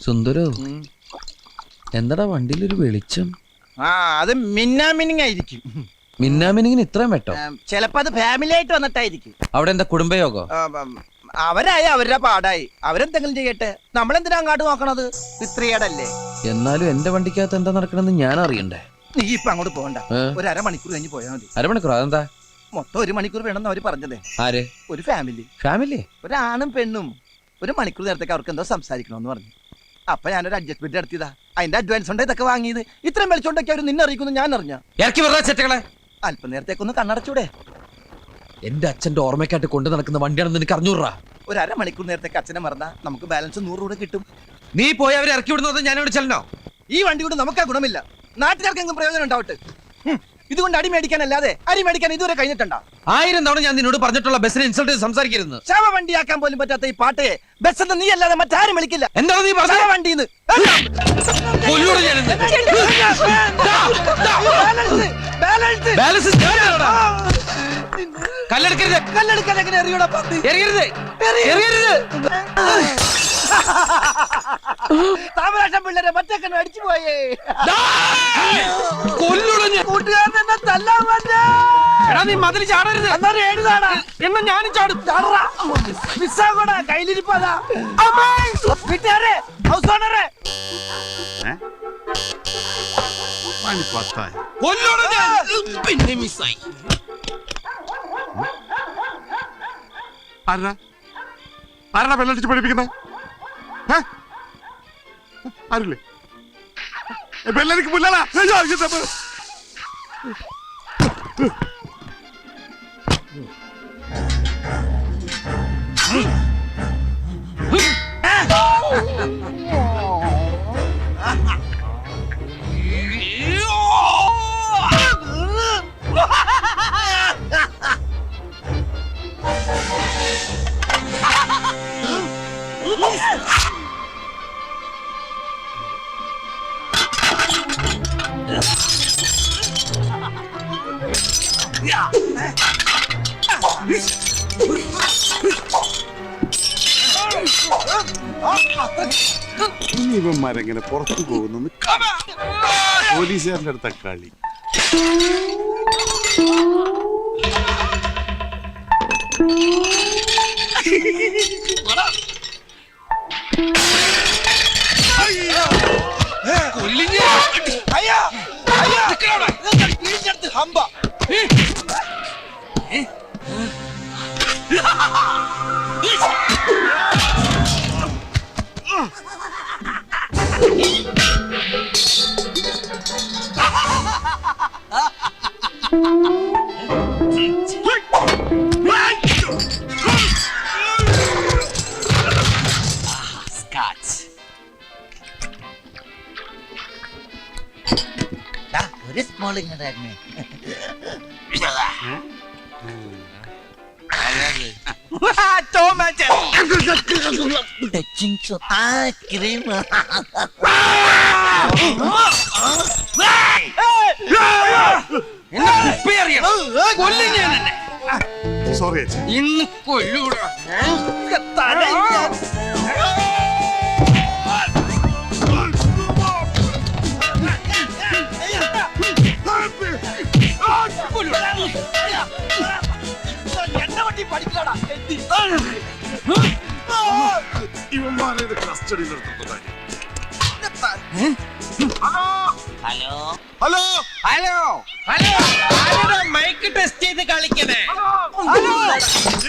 സുന്ദരോ, എന്താടാ വണ്ടിയിലൊരു വെളിച്ചം? അത് മിന്നാമിനിങ്ങായിരിക്കും. മിന്നാമിനിങ്ങിന് ഇത്രയും വെട്ടോ? ചിലപ്പോ അത് ഫാമിലി ആയിട്ട് വന്നിട്ടായിരിക്കും. അവിടെ എന്താ കുടുംബയോഗോ? അവരായി അവരുടെ പാടായി, അവരെന്തെങ്കിലും ചെയ്യട്ടെ. നമ്മളെന്തിനാ അങ്ങോട്ട് നോക്കണത്? സ്ത്രീയടല്ലേ. എന്നാലും എന്റെ വണ്ടിക്കകത്ത് എന്താ നടക്കണെന്ന് ഞാൻ അറിയണ്ടേ? നീ ഇപ്പൊ അങ്ങോട്ട് പോകണ്ട, ഒരു അരമണിക്കൂർ കഴിഞ്ഞ് പോയാൽ മതി. അരമണിക്കൂർ? അതെന്താ? മൊത്തം 1 മണിക്കൂർ വേണമെന്ന് അവര് പറഞ്ഞതേ. ആര്? ഒരു ഫാമിലി. ഫാമിലി? ഒരാണും പെണ്ണും 1 മണിക്കൂർ നേരത്തേക്ക് അവർക്ക് എന്തോ സംസാരിക്കണമെന്ന് പറഞ്ഞു. അപ്പൊ ഞാനൊരു അഡ്ജസ്റ്റ്മെന്റ് നടത്തിയതാ. അതിന്റെ അഡ്വാൻസ് ഉണ്ട് ഇതൊക്കെ വാങ്ങിയത്. ഇത്രയും വിളിച്ചോണ്ടൊക്കെ അവർ നിന്നെ അറിയിക്കുന്നു ഞാൻ അറിഞ്ഞ. അല്പം നേരത്തേക്കൊന്ന് കണ്ണടച്ചൂടെ? എന്റെ അച്ഛന്റെ ഓർമ്മയ്ക്കായിട്ട് കൊണ്ടു നടക്കുന്ന വണ്ടിയാണെന്ന് എനിക്ക് അറിഞ്ഞൂറാ. ഒരു അരമണിക്കൂർ നേരത്തേക്ക് അച്ഛനെ മറന്നാ നമുക്ക് ബാലൻസ് 100 രൂപ കിട്ടും. നീ പോയി അവരെ ഇറക്കി വിടുന്നത് ഞാൻ ഇവിടെ ചെല്ലണോ? ഈ വണ്ടി കൊണ്ട് നമുക്ക് ഗുണമില്ല, നാട്ടുകാർക്കെങ്കിലും പ്രയോജനം ഉണ്ടാവട്ടെ. ഇതുകൊണ്ട് അടി മേടിക്കാനല്ലാതെ അരി മേടിക്കാൻ ഇതുവരെ കഴിഞ്ഞിട്ടുണ്ടോ? 1000 തവണ ഞാൻ നിന്നോട് പറഞ്ഞിട്ടുള്ള ബസ്സിനെ ഇൻസൾട്ട് ചെയ്ത് സംസാരിക്കരുത്. ശവ വണ്ടിയാക്കാൻ പോലും പറ്റാത്ത ഈ പാട്ടയെ ബസ് എന്ന് നീ അല്ലാതെ മറ്റാരും വിളിക്കില്ല. എന്താണ് നീ പറഞ്ഞ? വണ്ടിന്ന് കല്ലെടുക്കാൻ എറിയൂടാ. താമരാശം പിള്ളേരെ മറ്റേക്കന്നെ അടിച്ചു പോയേ. കൂട്ടുകാരൻ എന്നെ തല്ലാൻ പറ്റാ. നീ മതിൽ ചാടരുത്. എന്നാലും എഴുതാടാ. എന്നാ ഞാനും ചാടും. മിസ്സാകൂടാ, കയ്യിലിരിപ്പതാ. വീട്ടുകാരെ, ഹൗസ് ഓണറെ, പിന്നെ മിസ്സായി. ആരാ വെള്ളടിച്ച് പഠിപ്പിക്കുന്നത്? ആരില്ലേ? ബെല്ലടിക്ക് മുല്ലടാ. ഇവന്മാരെങ്ങനെ പുറത്തു പോകുന്നു? പോലീസുകാരൻ്റെ അടുത്ത കളി. ഒരു സ്മോളിങ് തന്നെ. സോറി ഇന്ന് കൊല്ലൂടാ. ഇവന്മാരെ കസ്റ്റഡിയിൽ എടുത്തതായി. ഹലോ ഹലോ ഹലോ ഹലോ, ആരാ മൈക്ക് ടെസ്റ്റ് ചെയ്ത് കളിക്കണേ?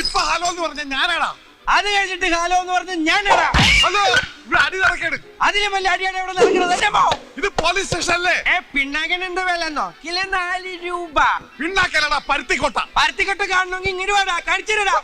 ഇപ്പൊ ഹലോ എന്ന് പറഞ്ഞ ഞാനാടാ. അത് കഴിഞ്ഞിട്ട് ഹലോ എന്ന് പറഞ്ഞ ഞാനാടാ. ഹലോ, ഇവിടെ അടി നടക്കേട്. അതിന് വലിയ അടിയാണ് ഇവിടെ നടക്കുന്നത്. ഇത് പോലീസ് സ്റ്റേഷൻ അല്ലേ? പിണ്ണാക്കൻ എന്ത് വിലന്നോ? കിലോ 4 രൂപ. പിണ്ണാക്കലടാ, പരുത്തിക്കോട്ട. പരുത്തിക്കൊട്ട് കാണണമെങ്കിൽ ഇങ്ങനെ വേടാ, കഴിച്ചിടാ.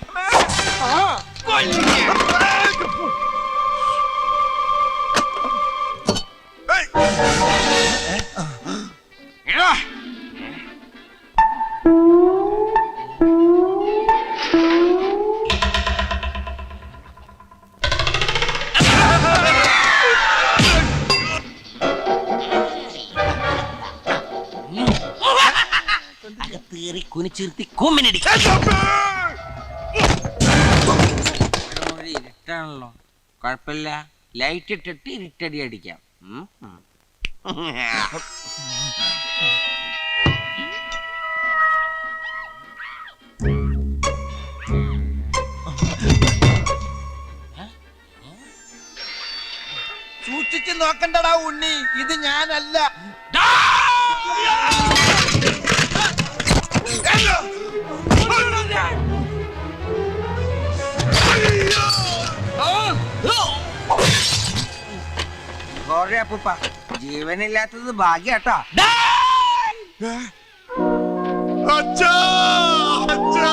കുനിച്ചിരുത്തി കൂമ്മിനടിക്കും. ഇരുട്ടാണല്ലോ, കുഴപ്പമില്ല. ലൈറ്റ് ഇട്ടിട്ട് ഇരുട്ടടി അടിക്കാം. സൂക്ഷിച്ച് നോക്കണ്ടടാ ഉണ്ണി, ഇത് ഞാനല്ല. അപ്പൂപ്പ ജീവനില്ലാത്തത് ഭാഗ്യാട്ടോ. അച്ഛാ അച്ഛാ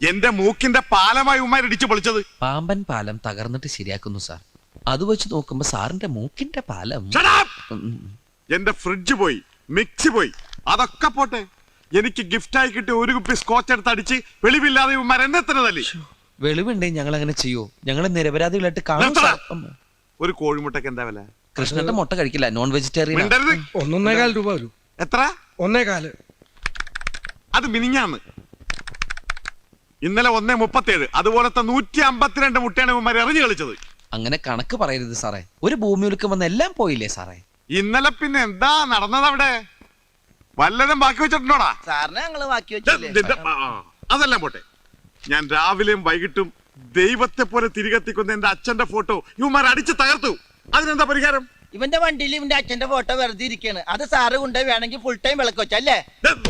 എന്റെ മൂക്കിന്റെ പാലമായി ഉമ്മാർ ഇടിച്ചു പൊളിച്ചത്. പാമ്പൻ പാലം തകർന്നിട്ട് ശരിയാക്കുന്നു സാർ. അത് വെച്ച് നോക്കുമ്പോ സാറിന്റെ മൂക്കിന്റെ പാലം. Shut up! എന്റെ ഫ്രിഡ്ജ് പോയി, മിക്സി പോയി, അതൊക്കെ പോട്ടെ. എനിക്ക് ഗിഫ്റ്റായി കിട്ടിയ ഒരു കുപ്പി സ്കോച്ച് എടുത്ത് അടിച്ച് വെളിവില്ലാതെ ഉമ്മാർ എന്നെ തന്നെ തല്ലി. വെളിവുണ്ടെങ്കിൽ ഞങ്ങൾ അങ്ങനെ ചെയ്യോ? ഞങ്ങളെ നിരപരാധികളായിട്ട് കാണും നിർത്തടാ. സാർ. ഒരു കോഴിമുട്ടക്ക് എന്താ വില? കൃഷ്ണന്റെ മുട്ട കഴിക്കില്ല, നോൺ വെജിറ്റേറിയൻ. മിണ്ടരുത്. 1.25 രൂപ വരും. എത്ര? 1.25. അത് മിനിഞ്ഞാന്ന്. ഇന്നലെ 1.37. അതുപോലത്തെ 152 മുട്ടയാണ് ഉമ്മാർ എറിഞ്ഞു കളിച്ചത്. അങ്ങനെ കണക്ക് പറയരുത് സാറേ. ഒരു ഭൂമി ഉലുക്കം വന്ന് എല്ലാം പോയില്ലേ സാറേ? ഇന്നലെ പിന്നെ എന്താ നടന്നത് അവിടെ? വല്ലതും ബാക്കി വെച്ചിട്ടുണ്ടോടാ? സാറിനെ ഞങ്ങള് ബാക്കി വെച്ചില്ലേ? അതെല്ലാം പോട്ടെ. ഞാൻ രാവിലെയും വൈകിട്ടും ദൈവത്തെ പോലെ തിരികെത്തിക്കുന്ന എന്റെ അച്ഛന്റെ ഫോട്ടോ ഇവന്മാർ അടിച്ച് തകർത്തു. അതിനെന്താ പരിഹാരം? ഇവന്റെ വണ്ടിയിൽ ഇവന്റെ അച്ഛന്റെ ഫോട്ടോ വെറുതെ ഇരിക്കാണ്. അത് സാറ് കൊണ്ടുപോയി വേണമെങ്കിൽ ഫുൾ ടൈം വിളക്ക് വെച്ചല്ലേ?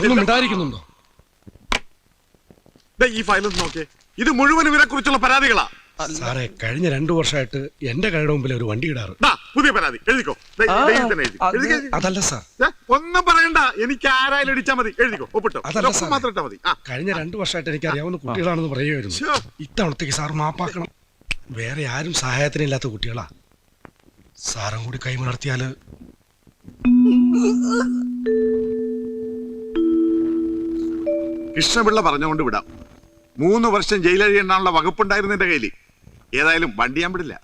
ഒന്നും മിണ്ടായിരിക്കുന്നുണ്ടോ? ഈ ഫയലൊന്ന് നോക്കേ. ഇത് മുഴുവൻ ഇവരെ കുറിച്ചുള്ള പരാതികളാ. സാറേ, കഴിഞ്ഞ 2 വർഷമായിട്ട് എന്റെ കടയുടെ മുമ്പിൽ ഒരു വണ്ടി ഇടാറ്. പുതിയ പരാതി എഴുതിക്കോ. അതല്ല സാർ, ഒന്നും പറയണ്ട. എനിക്ക് ആരായാലും ഇടിച്ചാ മതി. എഴുതിക്കോ, ഒപ്പിട്ടോ. അതല്ല സാർ, മാത്രം ഇട്ടാ മതി. കഴിഞ്ഞ 2 വർഷമായിട്ട് എനിക്ക് അറിയാവുന്ന കുട്ടികളാണെന്ന് പറയുമായിരുന്നു. ഇത്തവണത്തേക്ക് സാർ മാപ്പാക്കണം. വേറെ ആരും സഹായത്തിനില്ലാത്ത കുട്ടികളാ. സാറും കൂടി കൈമലർത്തിയാല്. കൃഷ്ണപിള്ള പറഞ്ഞുകൊണ്ട് വിടാം. 3 വർഷം ജയിലഴിയെണ്ണാനുള്ള വകുപ്പുണ്ടായിരുന്നു എന്റെ കയ്യിൽ. ഏതായാലും വണ്ടി ഞാൻ വിടില്ല.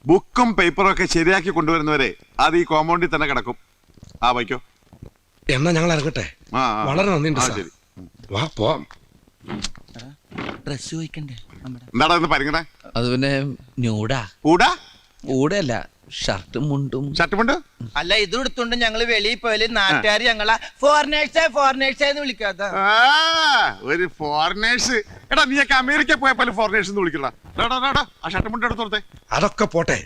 ബുക്കും പേപ്പറും ഒക്കെ ശരിയാക്കി കൊണ്ടുവരുന്നവരെ അത് ഈ കോമ്പൗണ്ടിൽ തന്നെ കിടക്കും. വയ്ക്കോ. എന്നാ ഞങ്ങൾ ഇറങ്ങട്ടെ. വളരെ നന്ദിയുണ്ട് സാർ. ശരി. വാ പോവാം. ഡ്രസ് ചോദിക്കണ്ടേ? എന്താടാ ഇന്ന് പരിങ്ങണേ? അത് പിന്നെ ന്യൂഡാ. കൂടാ ഊടല്ല, ഷർട്ടും മുണ്ടും. ഷർട്ടുമുണ്ട്. അല്ല, ഇത് എടുത്തോണ്ട് ഞങ്ങള് വെളിയിൽ പോയാല് നാട്ടുകാർ ഞങ്ങളെ ഫോറിനേഴ്സ് വിളിക്കാത്ത. ഒരു ഫോറിനേഴ്സ്. എടാ, നീയൊക്കെ അമേരിക്ക പോയപ്പോ ഫോറിനേഴ്സ് എന്ന് വിളിക്കണ്ട. ആ ഷർട്ടുമുണ്ട് എടുത്തോർത്തെ. അതൊക്കെ പോട്ടെ.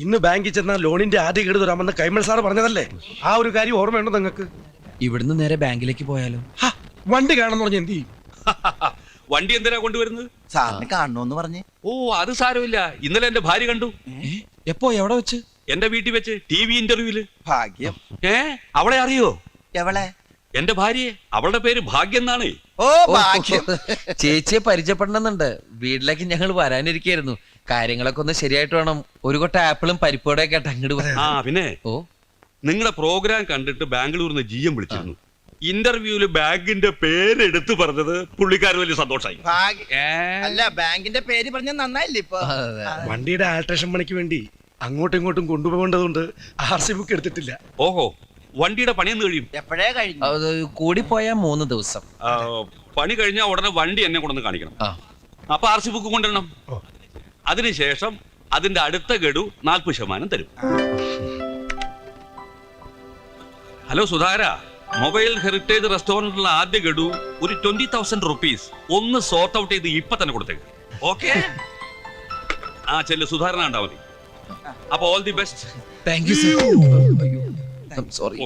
ഇന്ന് ബാങ്കിൽ ചെന്ന ലോണിന്റെ ആദ്യ ഗഡു തരാമെന്ന് കൈമൾ സാർ പറഞ്ഞതല്ലേ? ആ ഒരു കാര്യം ഓർമ്മയുണ്ടോ നിങ്ങൾക്ക്? ഇവിടുന്ന് നേരെ ബാങ്കിലേക്ക് പോയാലോ? വണ്ടി കാണാന്ന് പറഞ്ഞ എന്ത് ചെയ്യും? വണ്ടി എന്തിനാ കൊണ്ടുവരുന്നത്? സാറിന് കാണണോന്ന് പറഞ്ഞ്. ഓ, അത് സാരമില്ല. ഇന്നലെ എന്റെ ഭാര്യ കണ്ടു. എപ്പോ, എവിടെ വെച്ച്? എന്റെ വീട്ടിൽ വെച്ച്, TV ഇന്റർവ്യൂല്. ഭാഗ്യം. അവളെ അറിയോ? എവളെ? എന്റെ ഭാര്യയെ. അവളുടെ പേര് ഭാഗ്യം എന്നാണ്. ഓ, ഭാഗ്യം. ചേച്ചിയെ പരിചയപ്പെടണമെന്നുണ്ട്. വീട്ടിലേക്ക് ഞങ്ങൾ വരാനിരിക്കായിരുന്നു. കാര്യങ്ങളൊക്കെ ഒന്ന് ശരിയായിട്ട് വേണം. ഒരു കൊട്ട ആപ്പിളും പരിപ്പോടെ ഒക്കെ അങ്ങോട്ട്. പിന്നെ ഓ, നിങ്ങളുടെ പ്രോഗ്രാം കണ്ടിട്ട് ബാംഗ്ലൂരിൽ നിന്ന് GM വിളിച്ചിരുന്നു. ഇന്റർവ്യൂല് ബാങ്കിന്റെ പേരെടുത്ത് പറഞ്ഞത് പുള്ളിക്കാർ വലിയ സന്തോഷമായി. അല്ല, ബാങ്കിന്റെ പേര് പറഞ്ഞ നന്നായില്ലേ ഇപ്പൊ? വണ്ടിയുടെ ആൾട്രേഷൻ പണിക്ക് വേണ്ടി അങ്ങോട്ടും ഇങ്ങോട്ടും കൊണ്ടുപോകേണ്ടതുകൊണ്ട് RC ബുക്ക് എടുത്തിട്ടില്ല. ഓഹോ, വണ്ടിയുടെ പണിയെന്ന് കഴിയും? എപ്പോഴേ കഴിഞ്ഞു. കൂടിപ്പോയാ 3 ദിവസം. പണി കഴിഞ്ഞാൽ ഉടനെ വണ്ടി എന്നെ കൊണ്ടൊന്ന് കാണിക്കണം. അപ്പൊ RC ബുക്ക് കൊണ്ടുവരണം. അതിനുശേഷം അതിന്റെ അടുത്ത ഗഡു 40% തരും. ഹലോ സുധാര, മൊബൈൽ ഹെറിറ്റേജ് റെസ്റ്റോറന്റിലുള്ള ആദ്യ ഗഡു ഒരു 20,000 റുപ്പീസ് ഒന്ന് സോർട്ട് ഔട്ട് ചെയ്ത് ഇപ്പൊ തന്നെ കൊടുത്തേക്ക്. ഓക്കെ? ചെല്ലു, സുധാരണ ഉണ്ടാ മതി. അപ്പൊ all the best. Thank you sir. Sorry.